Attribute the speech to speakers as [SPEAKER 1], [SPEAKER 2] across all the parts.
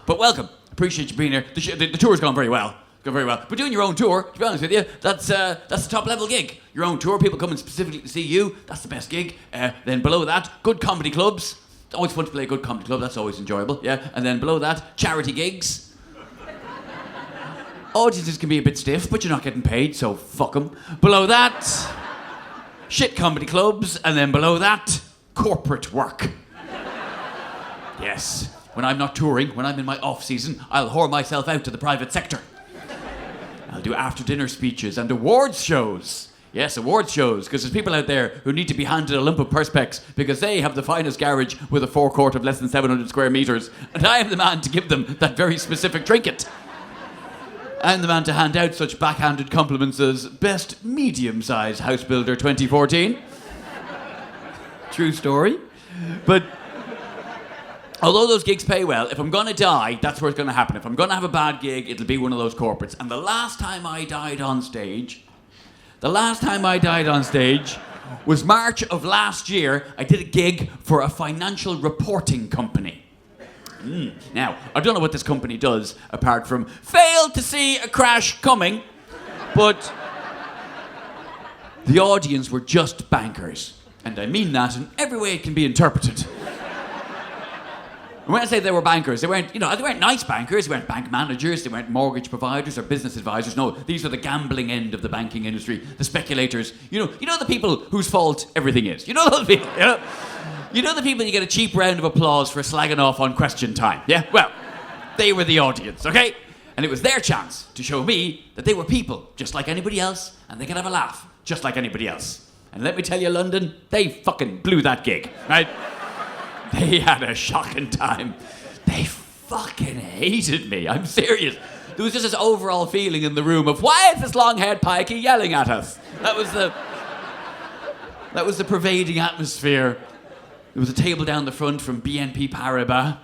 [SPEAKER 1] But welcome. Appreciate you being here. The tour's gone very well. But doing your own tour, to be honest with you, that's a top level gig. Your own tour, people coming specifically to see you, that's the best gig. Then below that, good comedy clubs. It's always fun to play a good comedy club, that's always enjoyable, yeah. And then below that, charity gigs. Audiences can be a bit stiff, but you're not getting paid, so fuck them. Below that, shit comedy clubs. And then below that, corporate work. Yes. When I'm not touring, when I'm in my off-season, I'll whore myself out to the private sector. I'll do after-dinner speeches and awards shows. Yes, awards shows, because there's people out there who need to be handed a lump of Perspex because they have the finest garage with a forecourt of less than 700 square metres, and I am the man to give them that very specific trinket. I'm the man to hand out such backhanded compliments as Best Medium-Sized House Builder 2014. True story. But although those gigs pay well, if I'm going to die, that's where it's going to happen. If I'm going to have a bad gig, it'll be one of those corporates. And the last time I died on stage was March of last year. I did a gig for a financial reporting company. Now, I don't know what this company does, apart from fail to see a crash coming, but the audience were just bankers. And I mean that in every way it can be interpreted. And when I say they were bankers, they weren't nice bankers, they weren't bank managers, they weren't mortgage providers or business advisors. No, these are the gambling end of the banking industry, the speculators. You know the people whose fault everything is. You know those people, You know the people you get a cheap round of applause for slagging off on Question Time, yeah? Well, they were the audience, okay? And it was their chance to show me that they were people, just like anybody else, and they could have a laugh, just like anybody else. And let me tell you, London, they fucking blew that gig, right? They had a shocking time. They fucking hated me. I'm serious. There was just this overall feeling in the room of, why is this long-haired pikey yelling at us? That was the pervading atmosphere. There was a table down the front from BNP Paribas.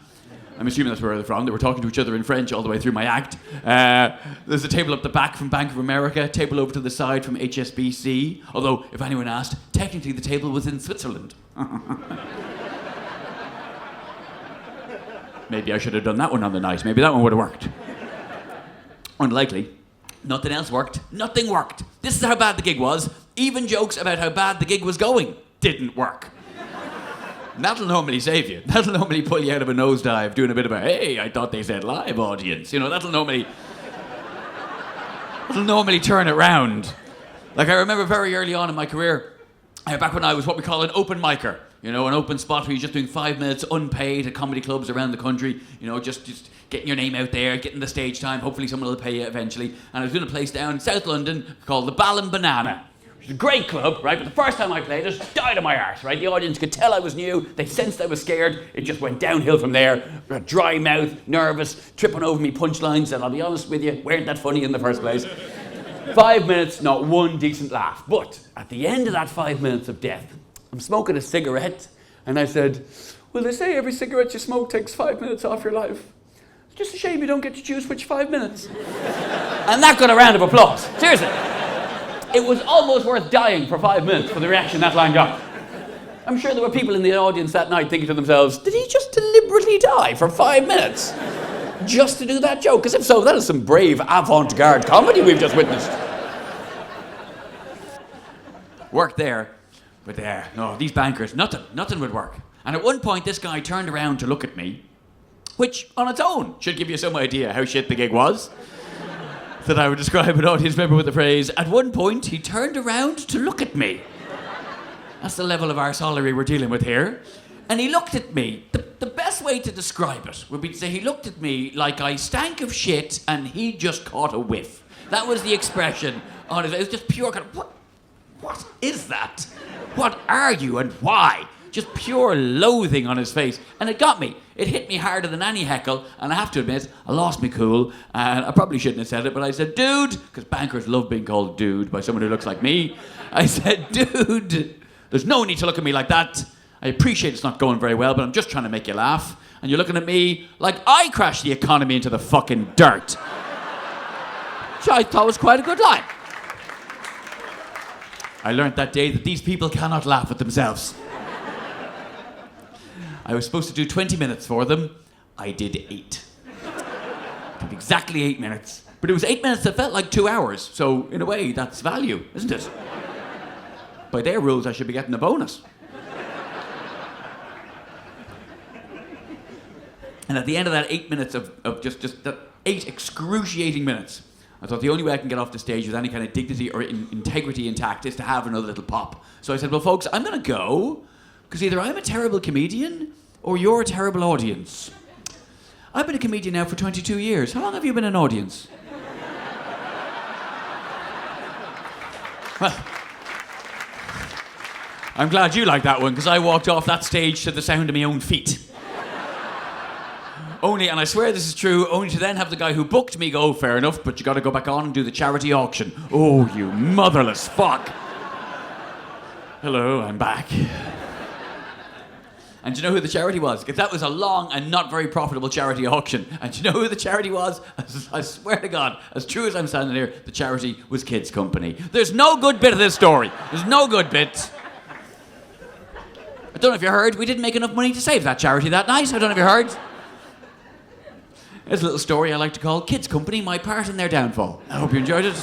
[SPEAKER 1] I'm assuming that's where they're from. They were talking to each other in French all the way through my act. There's a table up the back from Bank of America, table over to the side from HSBC. Although, if anyone asked, technically the table was in Switzerland. Maybe I should have done that one on the night. Maybe that one would have worked. Unlikely. Nothing else worked. Nothing worked. This is how bad the gig was. Even jokes about how bad the gig was going didn't work. And that'll normally save you. That'll normally pull you out of a nosedive doing a bit of a, hey, I thought they said live audience. That'll normally turn it round. Like, I remember very early on in my career, back when I was what we call an open micer. An open spot where you're just doing 5 minutes unpaid at comedy clubs around the country. Just getting your name out there, getting the stage time. Hopefully someone will pay you eventually. And I was doing a place down in South London called the Ball and Banana. It was a great club, right? But the first time I played it, died on my arse, right? The audience could tell I was new. They sensed I was scared. It just went downhill from there. Dry mouth, nervous, tripping over me punchlines. And I'll be honest with you, weren't that funny in the first place. 5 minutes, not one decent laugh. But at the end of that 5 minutes of death, I'm smoking a cigarette, and I said, well, they say every cigarette you smoke takes 5 minutes off your life. It's just a shame you don't get to choose which 5 minutes. And that got a round of applause. Seriously. It was almost worth dying for 5 minutes for the reaction that line got. I'm sure there were people in the audience that night thinking to themselves, did he just deliberately die for 5 minutes? Just to do that joke? Because if so, that is some brave avant-garde comedy we've just witnessed. Worked there. But no, these bankers, nothing would work. And at one point, this guy turned around to look at me, which on its own should give you some idea how shit the gig was. That I would describe an audience member with the phrase, at one point, he turned around to look at me. That's the level of arseholery we're dealing with here. And he looked at me. The best way to describe it would be to say he looked at me like I stank of shit and he just caught a whiff. That was the expression on his face. It was just pure kind of, what is that? What are you and why? Just pure loathing on his face. And it got me. It hit me harder than any heckle. And I have to admit, I lost me cool. And I probably shouldn't have said it, but I said, dude, because bankers love being called dude by someone who looks like me. I said, dude, there's no need to look at me like that. I appreciate it's not going very well, but I'm just trying to make you laugh. And you're looking at me like I crashed the economy into the fucking dirt. Which I thought was quite a good line. I learned that day that these people cannot laugh at themselves. I was supposed to do 20 minutes for them. I did 8. I did exactly 8 minutes. But it was 8 minutes that felt like 2 hours. So, in a way, that's value, isn't it? By their rules, I should be getting a bonus. And at the end of that 8 minutes of just that 8 excruciating minutes, I thought the only way I can get off the stage with any kind of dignity or integrity intact is to have another little pop. So I said, well, folks, I'm going to go, because either I'm a terrible comedian or you're a terrible audience. I've been a comedian now for 22 years. How long have you been an audience? Well, I'm glad you like that one, because I walked off that stage to the sound of my own feet. Only, and I swear this is true, only to then have the guy who booked me go, fair enough, but you got to go back on and do the charity auction. Oh, you motherless fuck. Hello, I'm back. And do you know who the charity was? Because that was a long and not very profitable charity auction. And do you know who the charity was? I swear to God, as true as I'm standing here, the charity was Kids Company. There's no good bit of this story. There's no good bit. I don't know if you heard, we didn't make enough money to save that charity that night. I don't know if you heard. There's a little story I like to call Kids Company, My Part in Their Downfall. I hope you enjoyed it.